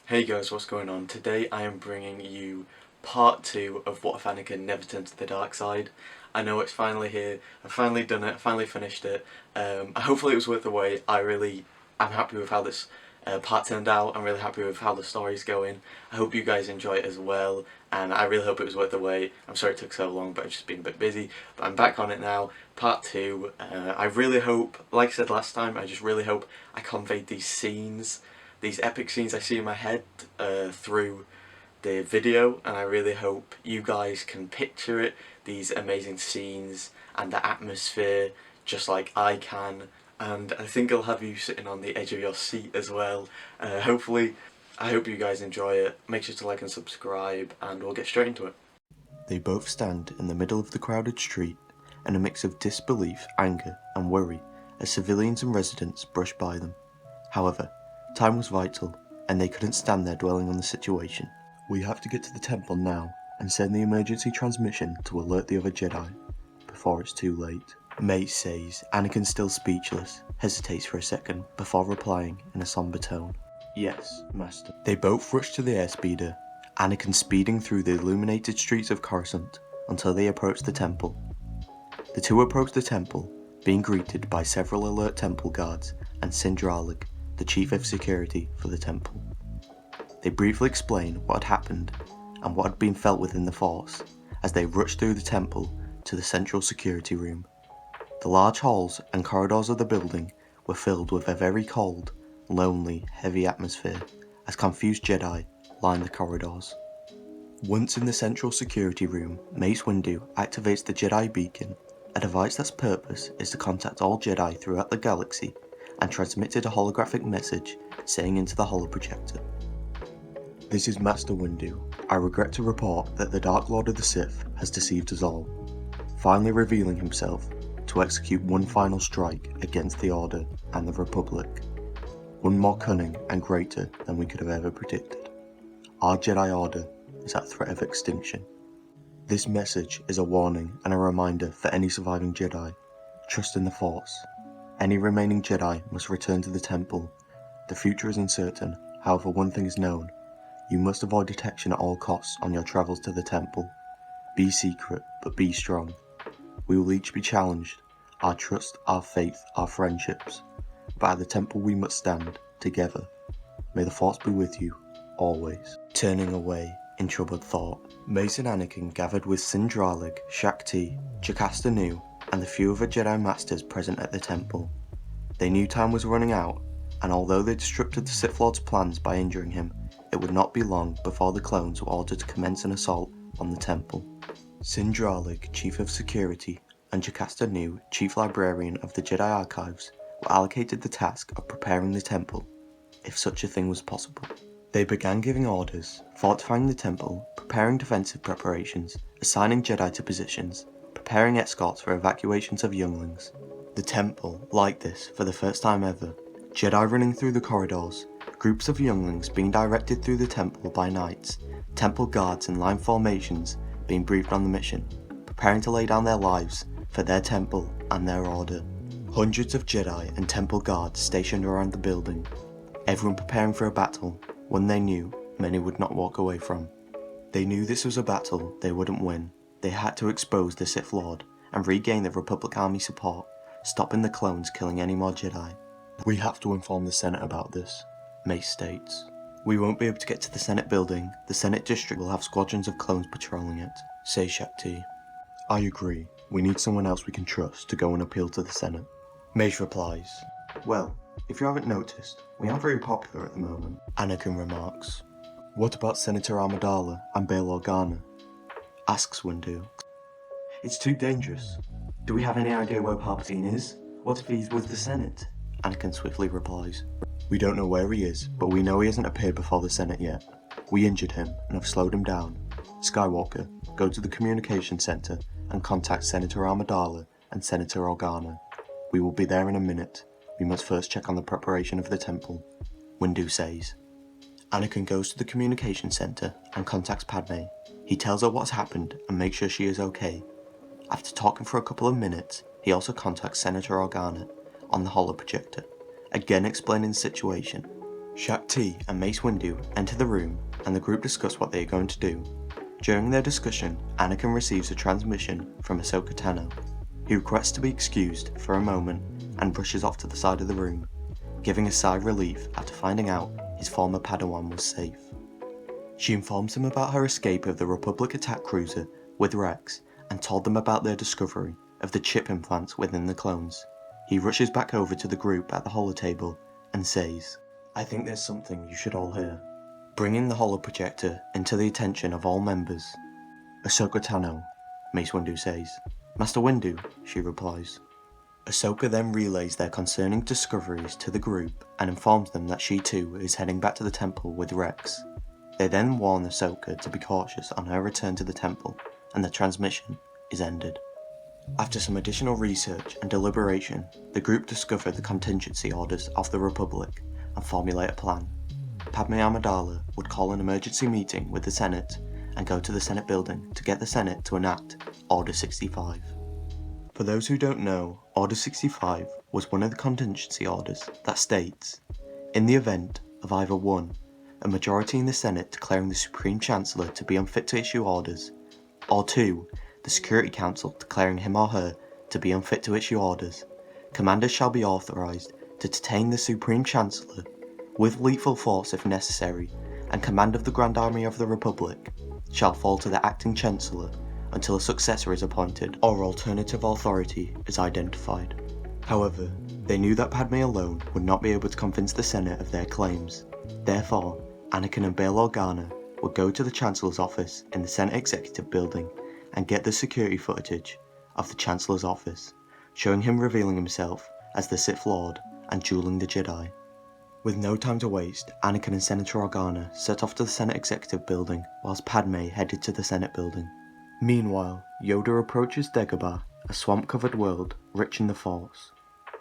Hey guys, what's going on? Today I am bringing you part 2 of What If Anakin Never Turned to the Dark Side. I know it's finally here, I've finally done it, I finally finished it. Hopefully it was worth the wait. I'm happy with how this part turned out. I'm really happy with how the story's going. I hope you guys enjoy it as well, and I really hope it was worth the wait. I'm sorry it took so long, but I've just been a bit busy. But I'm back on it now, part 2. I really hope, like I said last time, I just really hope I conveyed these epic scenes I see in my head through the video, and I really hope you guys can picture it, these amazing scenes and the atmosphere, just like I can, and I think it'll have you sitting on the edge of your seat as well. Hopefully, I hope you guys enjoy it. Make sure to like and subscribe, and we'll get straight into it. They both stand in the middle of the crowded street, and a mix of disbelief, anger, and worry as civilians and residents brush by them. However, time was vital, and they couldn't stand there dwelling on the situation. We have to get to the temple now and send the emergency transmission to alert the other Jedi before it's too late. Mace says, Anakin, still speechless, hesitates for a second before replying in a somber tone. Yes, Master. They both rush to the airspeeder, Anakin speeding through the illuminated streets of Coruscant until they approach the temple. The two approach the temple, being greeted by several alert temple guards and Sindralig, the chief of security for the temple. They briefly explain what had happened and what had been felt within the Force as they rushed through the temple to the central security room. The large halls and corridors of the building were filled with a very cold, lonely, heavy atmosphere as confused Jedi lined the corridors. Once in the central security room, Mace Windu activates the Jedi Beacon, a device that's purpose is to contact all Jedi throughout the galaxy and transmitted a holographic message saying into the holoprojector. This is Master Windu. I regret to report that the Dark Lord of the Sith has deceived us all, finally revealing himself to execute one final strike against the Order and the Republic, one more cunning and greater than we could have ever predicted. Our Jedi Order is at threat of extinction. This message is a warning and a reminder for any surviving Jedi. Trust in the Force. Any remaining Jedi must return to the temple. The future is uncertain, however one thing is known. You must avoid detection at all costs on your travels to the temple. Be secret, but be strong. We will each be challenged, our trust, our faith, our friendships. But at the temple we must stand, together. May the Force be with you, always. Turning away, in troubled thought, Mace and Anakin gathered with Sindralig, Shakti, Jocasta Nu, and the few other Jedi Masters present at the temple. They knew time was running out, and although they disrupted the Sith Lord's plans by injuring him, it would not be long before the clones were ordered to commence an assault on the temple. Sindralig, Chief of Security, and Jocasta Nu, Chief Librarian of the Jedi Archives, were allocated the task of preparing the temple, if such a thing was possible. They began giving orders, fortifying the temple, preparing defensive preparations, assigning Jedi to positions, preparing escorts for evacuations of younglings. The temple, like this for the first time ever, Jedi running through the corridors, groups of younglings being directed through the temple by knights, temple guards in line formations being briefed on the mission, preparing to lay down their lives for their temple and their order. Hundreds of Jedi and temple guards stationed around the building, everyone preparing for a battle, one they knew many would not walk away from. They knew this was a battle they wouldn't win. They had to expose the Sith Lord and regain the Republic Army support, stopping the clones killing any more Jedi. We have to inform the Senate about this, Mace states. We won't be able to get to the Senate building. The Senate district will have squadrons of clones patrolling it, says Shakti. I agree. We need someone else we can trust to go and appeal to the Senate. Mace replies, well, if you haven't noticed, we aren't very popular at the moment. Anakin remarks. What about Senator Amidala and Bail Organa? Asks Windu. It's too dangerous. Do we have any idea where Palpatine is? What if he's with the Senate? Anakin swiftly replies. We don't know where he is, but we know he hasn't appeared before the Senate yet. We injured him and have slowed him down. Skywalker, go to the communication center and contact Senator Amidala and Senator Organa. We will be there in a minute. We must first check on the preparation of the temple, Windu says. Anakin goes to the communication center and contacts Padme. He tells her what's happened and makes sure she is okay. After talking for a couple of minutes, he also contacts Senator Organa on the holoprojector, again explaining the situation. Shakti and Mace Windu enter the room and the group discuss what they are going to do. During their discussion, Anakin receives a transmission from Ahsoka Tano. He requests to be excused for a moment and rushes off to the side of the room, giving a sigh of relief after finding out his former Padawan was safe. She informs him about her escape of the Republic attack cruiser with Rex and told them about their discovery of the chip implants within the clones. He rushes back over to the group at the holotable and says, "I think there's something you should all hear," bringing the holoprojector into the attention of all members. "Ahsoka Tano," Mace Windu says. "Master Windu," she replies. Ahsoka then relays their concerning discoveries to the group and informs them that she too is heading back to the temple with Rex. They then warn Ahsoka to be cautious on her return to the temple, and the transmission is ended. After some additional research and deliberation, the group discover the contingency orders of the Republic and formulate a plan. Padme Amidala would call an emergency meeting with the Senate and go to the Senate building to get the Senate to enact Order 65. For those who don't know, Order 65 was one of the contingency orders that states, in the event of either 1. A majority in the Senate declaring the Supreme Chancellor to be unfit to issue orders, or 2. The Security Council declaring him or her to be unfit to issue orders, commanders shall be authorised to detain the Supreme Chancellor, with lethal force if necessary, and command of the Grand Army of the Republic shall fall to the acting Chancellor until a successor is appointed or alternative authority is identified. However, they knew that Padme alone would not be able to convince the Senate of their claims. Therefore, Anakin and Bail Organa would go to the Chancellor's office in the Senate Executive Building and get the security footage of the Chancellor's office, showing him revealing himself as the Sith Lord and dueling the Jedi. With no time to waste, Anakin and Senator Organa set off to the Senate Executive Building whilst Padme headed to the Senate Building. Meanwhile, Yoda approaches Dagobah, a swamp-covered world rich in the Force.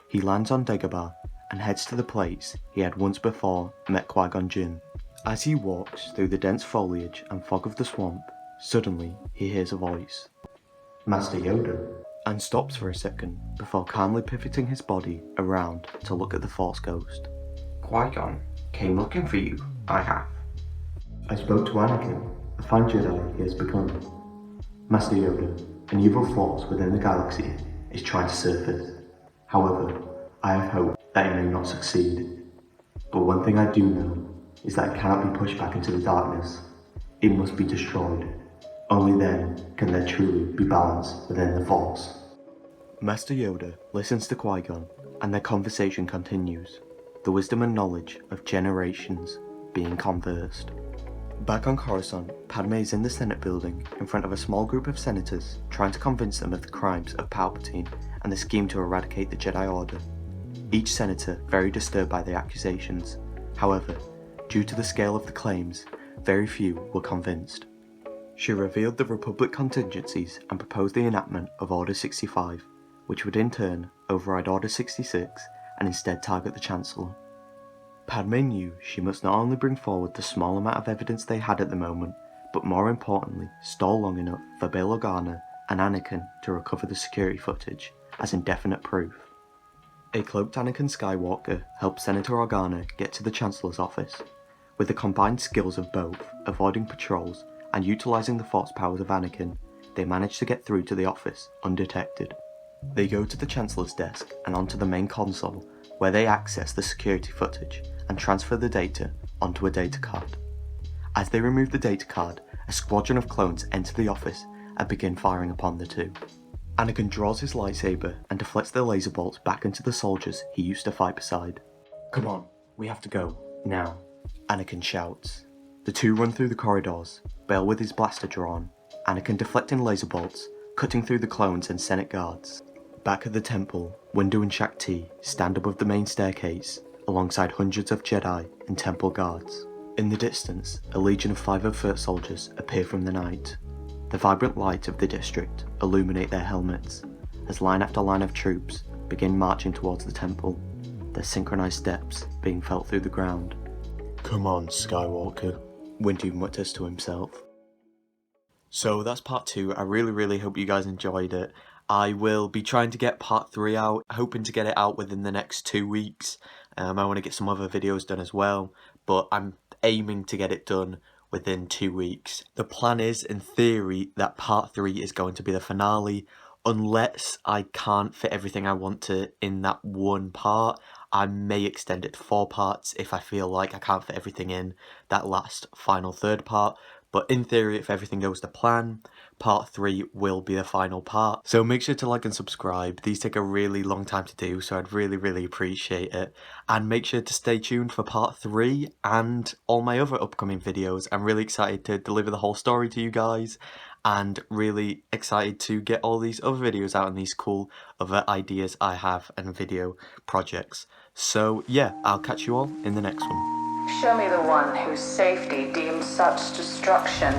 He lands on Dagobah and heads to the place he had once before met Qui-Gon Jinn. As he walks through the dense foliage and fog of the swamp, suddenly he hears a voice, "Master Yoda," and stops for a second before calmly pivoting his body around to look at the Force Ghost. "Qui-Gon came looking for you, I have. I spoke to Anakin, a fine Jedi he has become. Master Yoda, an evil force within the galaxy is trying to surface. However, I have hope that it may not succeed. But one thing I do know is that it cannot be pushed back into the darkness. It must be destroyed. Only then can there truly be balance within the Force." Master Yoda listens to Qui-Gon, and their conversation continues, the wisdom and knowledge of generations being conversed. Back on Coruscant, Padme is in the Senate building in front of a small group of senators trying to convince them of the crimes of Palpatine and the scheme to eradicate the Jedi Order. Each senator very disturbed by the accusations. However, due to the scale of the claims, very few were convinced. She revealed the Republic contingencies and proposed the enactment of Order 65, which would in turn override Order 66 and instead target the Chancellor. Padme knew she must not only bring forward the small amount of evidence they had at the moment, but more importantly, stall long enough for Bail Organa and Anakin to recover the security footage as indefinite proof. A cloaked Anakin Skywalker helped Senator Organa get to the Chancellor's office. With the combined skills of both, avoiding patrols and utilising the force powers of Anakin, they managed to get through to the office undetected. They go to the Chancellor's desk and onto the main console, where they access the security footage and transfer the data onto a data card. As they remove the data card, a squadron of clones enter the office and begin firing upon the two. Anakin draws his lightsaber and deflects the laser bolts back into the soldiers he used to fight beside. "Come on, we have to go, now," Anakin shouts. The two run through the corridors, Bail with his blaster drawn, Anakin deflecting laser bolts, cutting through the clones and Senate guards. Back at the temple, Windu and Shakti stand above the main staircase, alongside hundreds of Jedi and temple guards. In the distance, a legion of 501st soldiers appear from the night. The vibrant light of the district illuminate their helmets, as line after line of troops begin marching towards the temple, their synchronized steps being felt through the ground. "Come on, Skywalker," Windu mutters to himself. So that's part 2. I really hope you guys enjoyed it. I will be trying to get part 3 out, hoping to get it out within the next 2 weeks. I want to get some other videos done as well, but I'm aiming to get it done within 2 weeks. The plan is, in theory, that part 3 is going to be the finale, unless I can't fit everything I want to in that one part. I may extend it to 4 parts if I feel like I can't fit everything in that last final third part. But in theory, if everything goes to plan, part 3 will be the final part. So make sure to like and subscribe. These take a really long time to do, so I'd really appreciate it. And make sure to stay tuned for part 3 and all my other upcoming videos. I'm really excited to deliver the whole story to you guys, and really excited to get all these other videos out and these cool other ideas I have and video projects. So yeah, I'll catch you all in the next one. Show me the one whose safety deemed such destruction.